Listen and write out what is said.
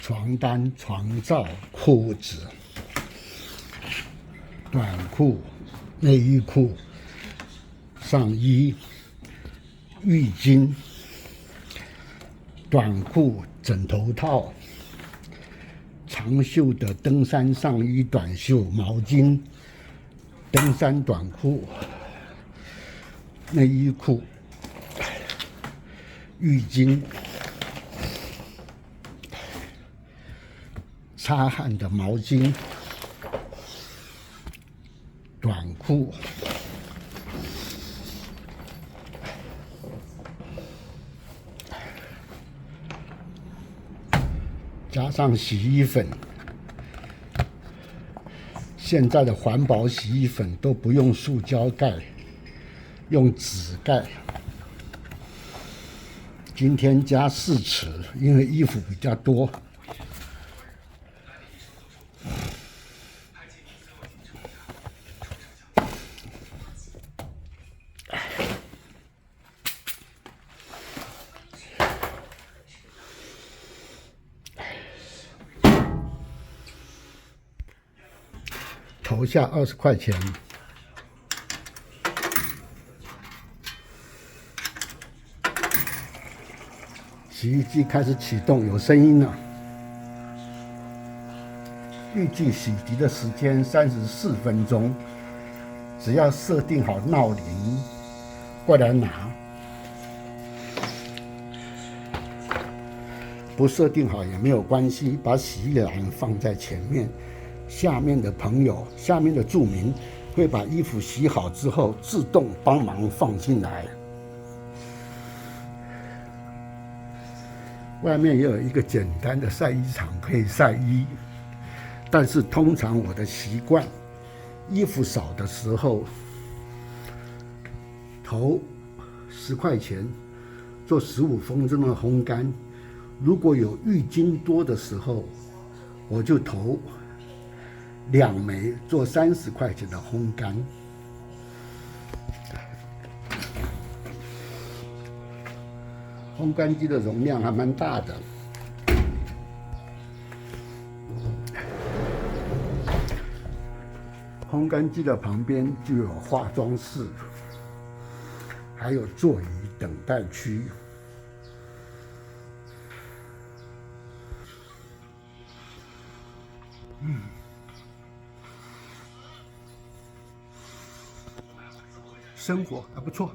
床单、床罩、裤子、短裤、内衣裤、上衣、浴巾、短裤、枕头套、长袖的登山上衣、短袖毛巾、登山短裤、内衣裤、浴巾、擦汗的毛巾、短裤、加上洗衣粉。现在的环保洗衣粉都不用塑胶盖，用纸盖。今天加4尺，因为衣服比较多。投下20块钱，洗衣机开始启动，有声音了。预计洗涤的时间34分钟，只要设定好闹铃，过来拿。不设定好也没有关系，把洗衣篮放在前面。下面的朋友，下面的住民会把衣服洗好之后，自动帮忙放进来。外面也有一个简单的晒衣场可以晒衣，但是通常我的习惯，衣服少的时候，投10块钱做15分钟的烘干。如果有浴巾多的时候，我就投2枚做30块钱的烘干。烘干机的容量还蛮大的。烘干机的旁边就有化妆室，还有座椅等待区。生活还不错。